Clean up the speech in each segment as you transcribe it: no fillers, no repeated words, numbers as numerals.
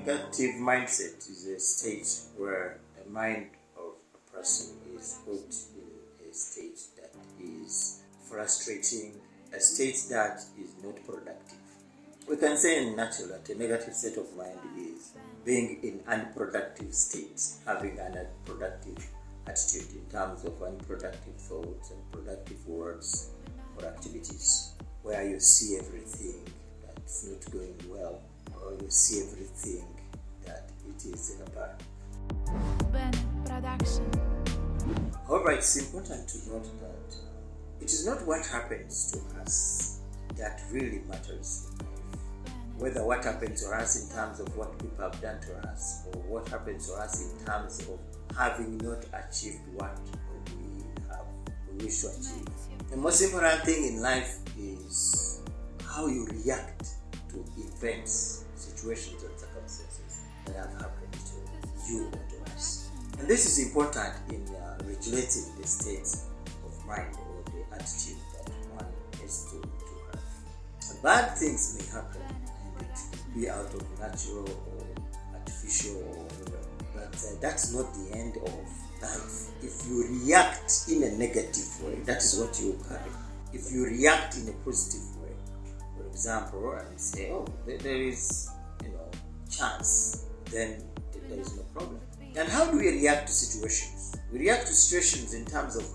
negative mindset is a state where the mind of a person is put in a state that is frustrating, a state that is not productive. We can say in nutshell that a negative state of mind is being in unproductive state, having an unproductive attitude in terms of unproductive thoughts and productive words or activities, where you see everything that's not going well, or you see everything that it is bad. However, it's important to note that it is not what happens to us that really matters in life. Whether what happens to us in terms of what people have done to us, or what happens to us in terms of having not achieved what we wish to achieve. The most important thing in life is how you react to events, situations, and circumstances that have happened to you or to us. And this is important in regulating the state of mind or the attitude that one has to have. Bad things may happen, and it could be out of natural or artificial or whatever, but that's not the end of life. If you react in a negative way, that is what you carry. If you react in a positive way, for example, and say, oh, there is, chance, then there is no problem. And how do we react to situations? We react to situations in terms of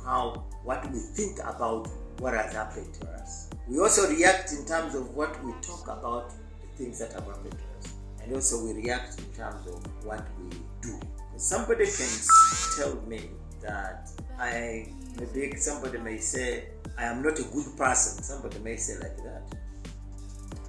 what we think about what has happened to us. We also react in terms of what we talk about the things that have happened to us. And also we react in terms of what we do. Somebody can tell me that somebody may say, I am not a good person. Somebody may say like that.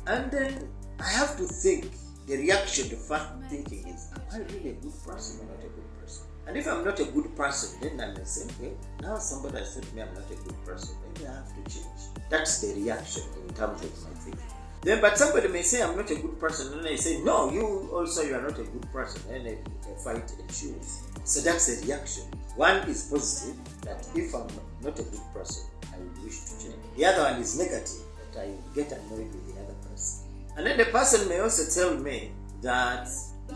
And then I have to think, the reaction, the first thinking is, am I really a good person or not a good person? And if I'm not a good person, then I may say, okay, now somebody has said to me I'm not a good person, maybe I have to change. That's the reaction in terms of my thinking. Then, but somebody may say I'm not a good person, and I say, no, you are not a good person, and a fight ensues. So that's the reaction. One is positive, that if I'm not a good person, I would wish to change. The other one is negative, that I get annoyed with the other person. And then the person may also tell me that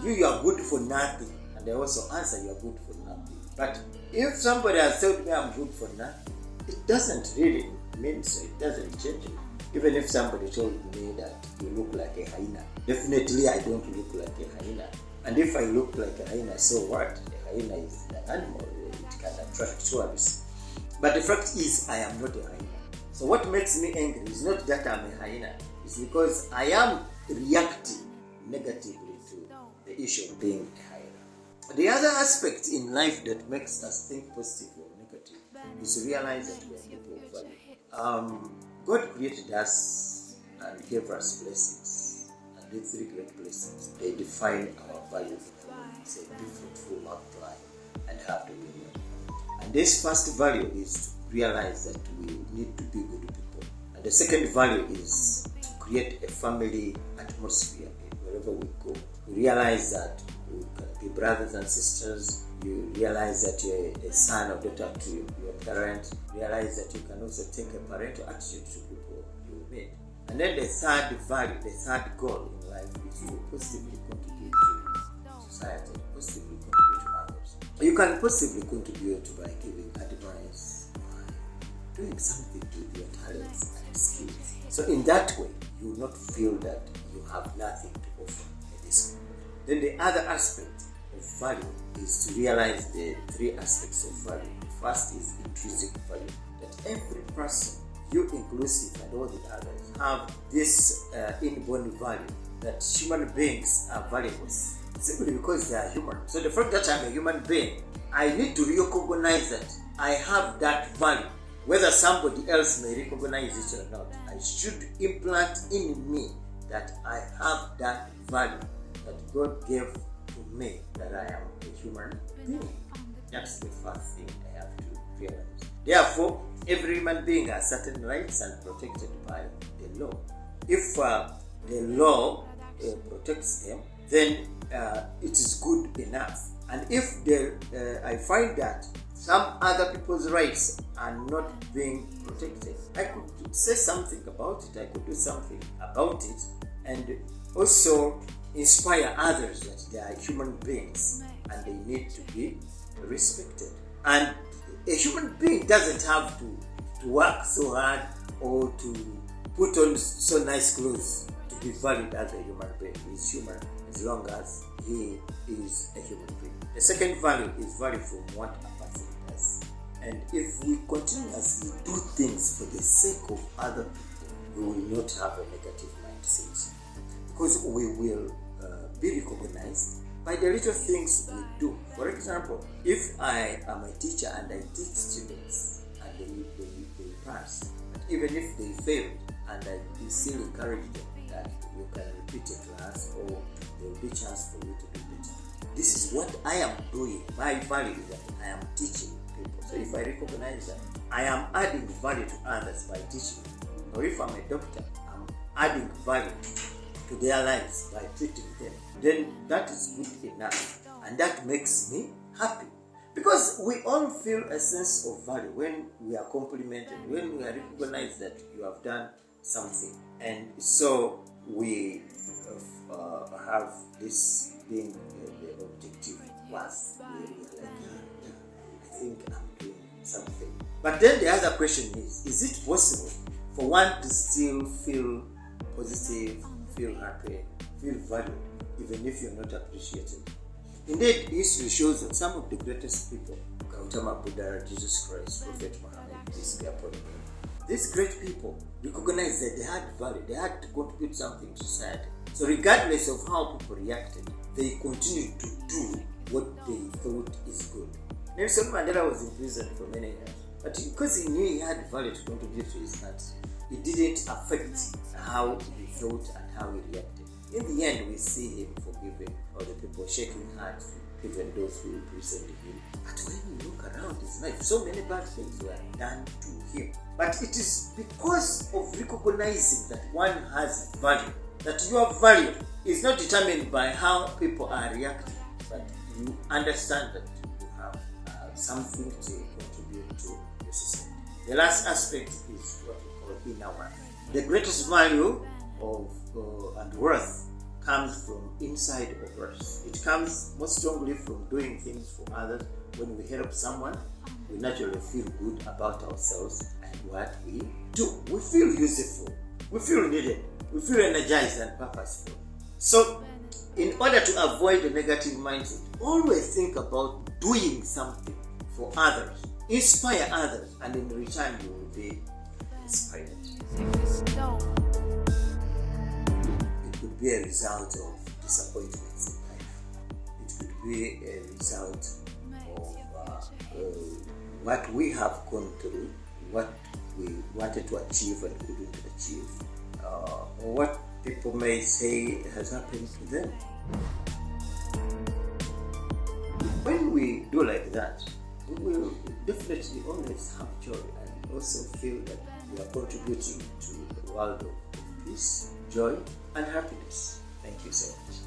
you are good for nothing, and I also answer you are good for nothing. But if somebody has told me I'm good for nothing, it doesn't really mean so. It doesn't change it. Even if somebody told me that you look like a hyena, definitely I don't look like a hyena. And if I look like a hyena, so what? A hyena is an animal, it can attract tourists. But the fact is, I am not a hyena. So what makes me angry is not that I'm a hyena, it's because I am reacting negatively to the issue of being a hyena. The other aspect in life that makes us think positive or negative is to realize that we are people of value. God created us and gave us blessings, and these three great blessings, they define our value. Say, be fruitful, multiply, and have dominion. And this first value is to realize that we need to be good people. And the second value is to create a family atmosphere wherever we go. We realize that we can be brothers and sisters. You realize that you're a son or daughter to your parent. Realize that you can also take a parental attitude to people you meet. And then the third value, the third goal in life is to positively contribute to society, positively contribute to others. You can positively contribute by giving advice, by doing something with your talents and skills. So in that way, you will not feel that you have nothing to offer in this world. Then the other aspect of value is to realize the three aspects of value. The first is intrinsic value, that every person, you inclusive and all the others, have this inborn value, that human beings are valuable simply because they are human. So the fact that I'm a human being, I need to recognize that I have that value. Whether somebody else may recognize it or not, I should implant in me that I have that value that God gave to me, that I am a human being. That's the first thing I have to realize. Therefore, every human being has certain rights and protected by the law. If the law protects them, then it is good enough. And if I find that some other people's rights are not being protected, I could say something about it, I could do something about it, and also inspire others that they are human beings and they need to be respected. And a human being doesn't have to work so hard or to put on so nice clothes to be valued as a human being. He's human as long as he is a human being. The second value is value from what a person does. And if we continuously do things for the sake of other people, we will not have a negative mindset, because we will be recognized by the little things we do. For example, if I am a teacher and I teach students and they pass, but even if they fail, and I still encourage them that you can repeat a class or there will be a chance for you to do better. This is what I am doing. My value is that I am teaching people. So if I recognize that I am adding value to others by teaching, or if I'm a doctor, I'm adding value to their lives by treating them, then that is good enough, and that makes me happy. Because we all feel a sense of value when we are complimented, when we are recognized that you have done something. And so we have this being the objective was where we are like, I think I'm doing something. But then the other question is it possible for one to still feel positive, feel happy, feel valued, even if you're not appreciated? Indeed, history shows that some of the greatest people, Gautama Buddha, Jesus Christ, Prophet Muhammad, peace be upon him, these great people recognized that they had value, they had to contribute something to society. So regardless of how people reacted, they continued to do what they thought is good. Nelson Mandela was in prison for many years, but because he knew he had value to contribute to his country, it didn't affect how he thought and how he reacted. In the end, we see him forgiving all the people, shaking hands, even those who imprisoned him. But when you look around his life, so many bad things were done to him. But it is because of recognizing that one has value, that your value is not determined by how people are reacting, but you understand that you have something to contribute to your society. The last aspect is what we call inner worth. The greatest value of and worth comes from inside of us. It comes most strongly from doing things for others. When we help someone, we naturally feel good about ourselves and what we do. We feel useful, we feel needed, we feel energized and purposeful. So, in order to avoid a negative mindset, always think about doing something for others, inspire others, and in return you will be inspired. It could be a result of disappointments in life. It could be a result of what we have gone through, what we wanted to achieve and couldn't achieve, or what people may say has happened to them. When we do like that, we will definitely always have joy and also feel that we are contributing to the world of peace, joy, and happiness. Thank you so much.